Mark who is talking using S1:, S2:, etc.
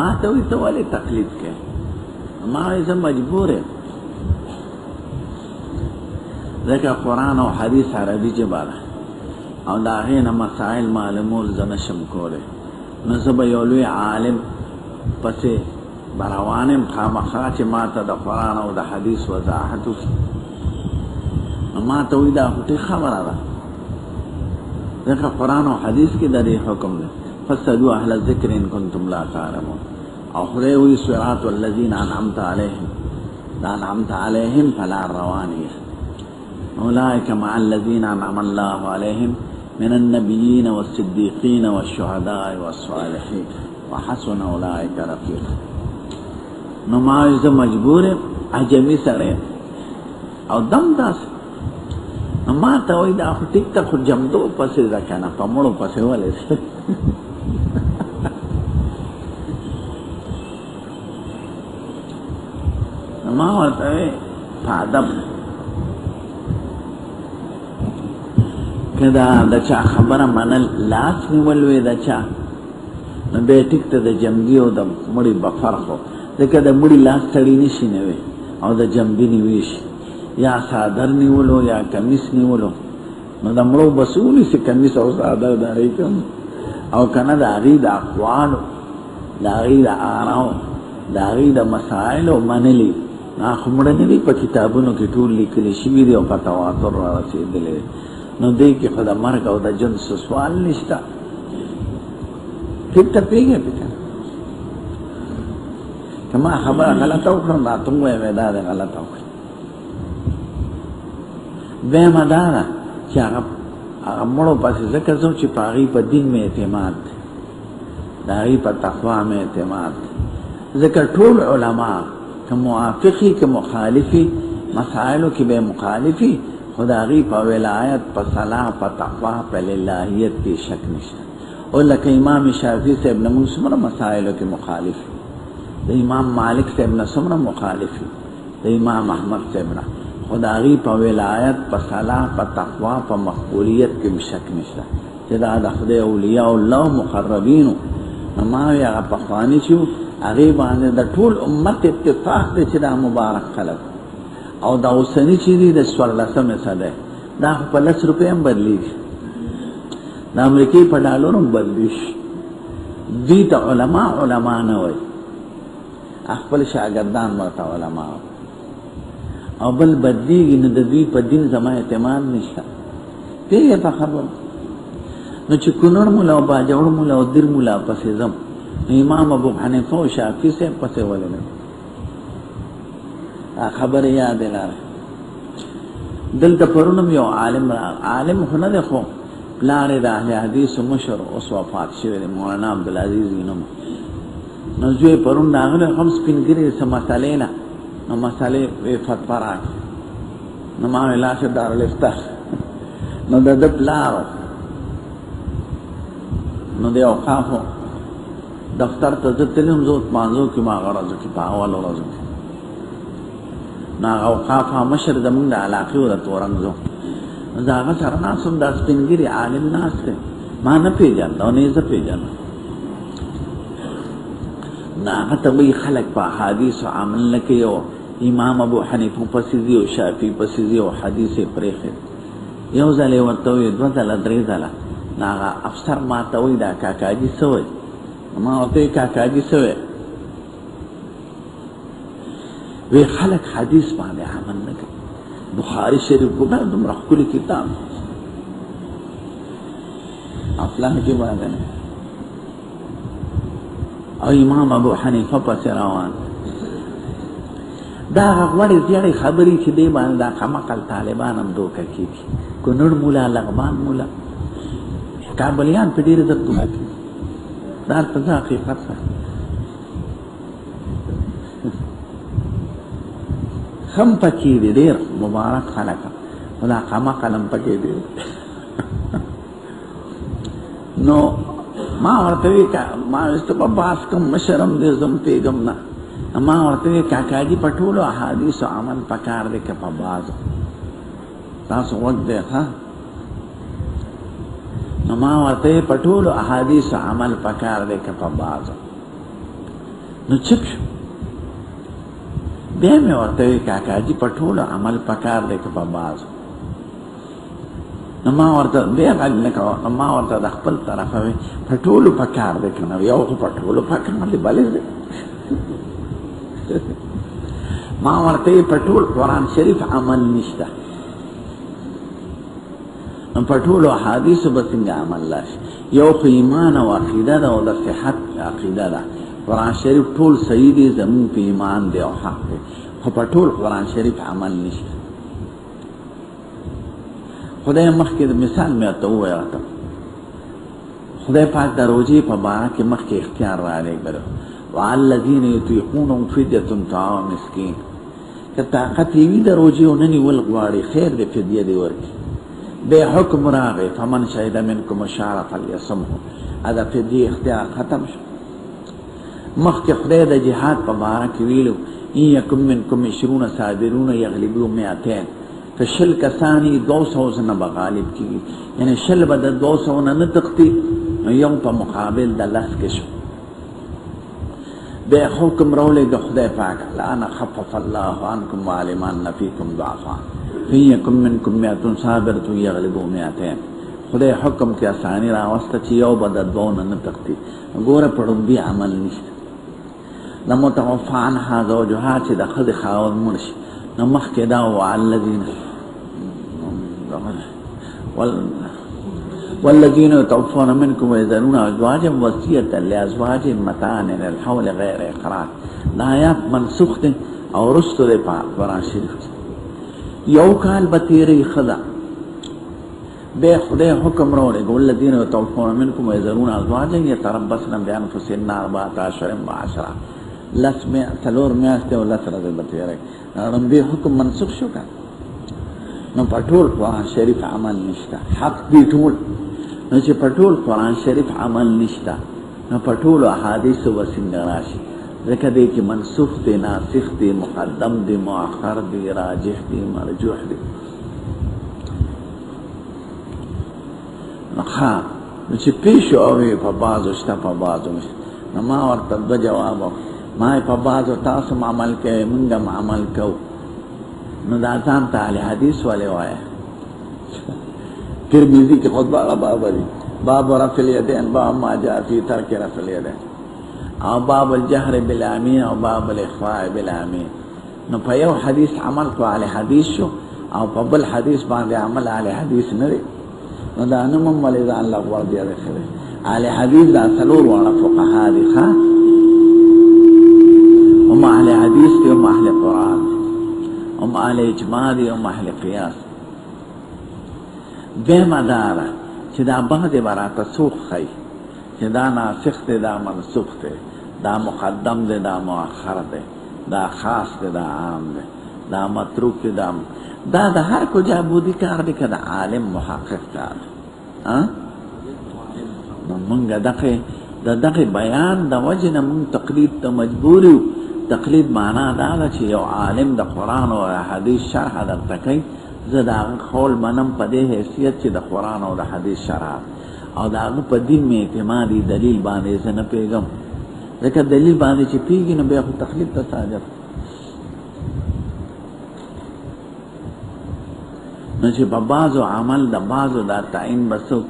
S1: ما ته وی ته ولې تقلید کوي ما یې زه مجبور یم ځکه قرآن او حدیث عربي ژبه ده او د هغې نه مسایل معلومول زه نشم کولی نو زه به یو لوی عالم پسې به روان یم خامخا چې ما ته د قرآن او د حدیث وضاحت وکړي نو ما ته وایي دا خو ټیک خبره ده ځکه قرآن او حدیث کې د دې حکم دی فاسألوا اهل الذکر ان کنتم لا تعلمون او خدای وایي صراط الذین انعمت علیهم دا انعمت علیهم فلار روانیه اولئک مع الذین انعم الله علیهم من النبیین والصدیقین والشهداء والصالحین وحسن اولئک رفیقا نو ما زه مجبور عجمی سره او دم داسې نو ما ته وایي دا خو ټیک ته خو جمدو پسې ده که نه په مړو پسې ولې نو ما ورته وایي په ادب که دا د چا خبره منل لاس نیول وی د چا نو بیا ټیک ته د جمدي او د مړي به فرق و ځکه د مړي لاس سړی نشي نیوی او د جمدي نیوی شي یا صادر نیولو یا کمیس نیولو نو د مړو بس ونیسي کمیس او صادر د هغې کوم او که نه د هغې د اقوالو د هغې د آراو د هغې د مسایلو منلي نو خو مړه نه دي په کتابونو کې ټول لیکلي شوي دي او په تواتر را رسېدلی نو دی کې خو د مرګ او د ژوند څه سوال نشته ټیک ته پوهېږې پې که که ما خبره غلطه وکړم راته ووایم دا دې غلطه وکړه دویمه دا ده چې هغه مړو پسې ځکه ځو چې په هغې په دین مې اعتماد دی د هغې په تقوا مې اعتماد دی ځکه ټول علما که موافقي که مخالفي مسایلو کې به مخالفي خو د هغې په ولایت په صلاح په تقوا په للهیت کې شک نشته او لکه امام شافعي صاحب نه موږ څومره مسایلو کې مخالف د امام مالک صاحب نه څومره مخالف د امام احمد صاحب نه خو د هغې په ولایت په صلاح په تقوا په مقبولیت کې شک نشته چې دا د خدای اولیاء الله مقربینو نو ما وی هغه پخواني چې هغې باندې د ټول امت اتفاق دی چې دا مبارک خلک او دا اوسني چې دي د 14مې صدۍ دا خو په 10 روپۍ هم بدلېږي د امریکې په ډالر هم بدلېږي دوی ته علما نه وایي خپل شاګردان ورته علما وایي او بل بدلېږي نو د دوی په دین زما اعتماد نشته پوهېږې په خبره نو چې کونړ مولا او باجوړ مولا او دیر مولا پسې ځم نو امام ابو حنیفه او شافعي صاحب پسې ولې نه خبر یاد لاره دلته پرونم یو عالم خو نه دی خو پلار یې د اهل حدیثو مشر اوس وفات شوی دی مولانا عبدالعزیز نوم نو زوی پرون راغلی هم سپین ږیرې څه مسلې نه نو مسلې وی فتوا راکړه نو ما ویل لاشه دارالفتح نو د ده پلار نو د اوقافو دفتر ته زه تللی وم زه مانځو کې ما هغه ورځو کې په اولو ورځو کې نو هغه اوقافه مشر زمونږ د علاقې و د تورنګ زو نو زه هغه سره ناست وم دا سپین ږیري عالم ناست دی ما نه پېژانده او نه یې زه پېژنم نو هغه ته وایي خلک په احادیثو عمل نه کوي او امام ابو حنیفه پسې ځي او شافعي پسې ځي او حدیث یې پرېښی یو ځل یې ورته وایي 2 ځله 3 ځله نو هغه افسر ما ته وایي دا کاکاجي څه وایي ما ورته وایي کاکاجي څه وایي وی خلق حدیث باندې عمل نه کوي بخاری شریف ګوره دومره ښکلی کتاب افلام کې باندې او امام ابو حنیفه پسې روان دا هغه غوړې زیړې خبرې چې دی باندې دا کمقل طالبان هم دوکه کېږي کونړ مولا لغمان مولا کابلیان په ډېرې زر دوکه کوي دا په زه حقیقت سره هم پکې دي ډېر مبارک خلک خو دا کمقل هم پکې دي نو ما ورته وی ما وسته په باس کوم مشرم دې زم پیغام نه ما ورته وی کاکاجي په ټولو احادیثو عمل پکار دی که په بعضو تاسو وخت دی ښه نو ما ورته په ټولو احادیثو عمل پکار دی که په بعضو نو چپ شو. بیا مې ورته وی کاکاجي په ټولو عمل پکار دی که په بعضو. نو ما ورته بیا غږ نه کوه. نو ما ورته د خپل طرفه وی په ټولو پکار دی که نه؟ یو خو په ټولو پکار دی بلې دی. ما ورته وی په ټول قرآن شریف عمل نشته، نو په ټولو احادیثو به څنګه عمل راشي؟ یو خو ایمان او عقیده ده او د صحت عقیده ده. قرآن شریف ټول صحیح دی، زمون په ایمان دی او حق دی، خو په ټول قرآن شریف عمل نشته. خدای مخکې د مثال مې ورته وویل، خدای پاک د روژې په باره کې مخکې اختیار رالیږلی، وعلى الذین یطیقونه فدیة طعام مسکین. که طاقت یې وي د روژې او نه نیول غواړي، خیر دی فدیه دې ورکړي. بیا حکم راغی فمن شهد منکم الشهر فلیصمه، دا فدیه اختیار ختم شو. مخکې خدای د جهاد په باره کې ویلو ان یکم منکم 20 صابرون یغلبوا 200، که 100 کسانی 200 نه به غالب کېږي، یعنی 100 به د 200 نه تښتي، نو یو په مقابل د 10 کې شو. بیا حکم راولېږه خدای پاک الآن خفف الله عنکم وعلم ان فیکم ضعفا ان یکم منکم 100 صابرة یغلبوا 200. خدای حکم کې اسانی راوسته چې یو به د 2 نه تښتي. ګوره په ړومبي عمل نشته. د متوفی عنها زوجها چې د ښځې خاوند مړ شي، نو مخکې دا وعلى الذین والذین یتوفون منکم ویذرون ازواجا وصیة لازواجهم متاعا الی الحول غیر اخراج. دا آیات منسوخ دی او رستو دی په قرآن شریف کې. یو کال به تیری ښځه، بیا خدای حکم راولېږه والذین یتوفون منکم ویذرون ازواجا یتربصن بانفسهن 14 اشهر و10. 4 میاشتې او 10 ورځې به تېری. ړومبی حکم منسوخ شو که نو په ټول قرآن شریف عمل نشته. حق دی ټول، نو چې په ټول قرآن شریف عمل نشته، نو په ټولو احادیثو به څنګه راشي؟ ځکه دی کې منسوخ دی، ناسخ دی، مقدم دی، مؤخر دی، راجح دی، مرجوح دی. نو چې پیشو اوی په بعضو شته په بعضو نشته. نو ما ورته 2 جواب ما په بعضو تاسو عمل کوئ، موږ هم عمل کوو. نو دا ځان ته اهل حدیث ولې وایه؟ ترمذی کې خطبه باب دی، باب رفع الیدین، باب ما جاء فی ترک رفع الیدین، او باب الجهر بالامین او باب الاخفاء بالامین. نو په یو حدیث عمل کو اهل حدیث شو، او په بل حدیث باندې عمل اهل حدیث نه دی. نو دا نوم ولې ځان له ور دی راخلي. اهل حدیث دا 4 وړه فقها دي، ښه هم اهل حدیث دي، هم اهل قرآن دي، هم اهل اجماع دي، هم اهل قیاس. دیمه دا ده چې دا بعضې به راته څوک ښیي چې دا ناسخ دی، دا منسوخ دی، دا مقدم دی، دا مؤخر دی، دا خاص دی، دا عام دی، دا متروک دی. دا د هر کجا بودی کار دی که د عالم محقق کار دی. نو مونږ دغه بیان د وجې نه مونږ تقلید ته مجبور یو. تقلید معنا دا ده چې یو عالم د قرآن او حدیث شرح درته کوي، زه د هغه قول منم په دې حیثیت چې د قرآن او د حدیث شرح، او د هغه په دین مې اعتمادي دلیل باندې زه نه پوهېږم. ځکه دلیل باندې چې پوهېږي نو بیا خو تقلید ته صادق. نو چې په بعضو عمل د بعضو دا تعین به څوک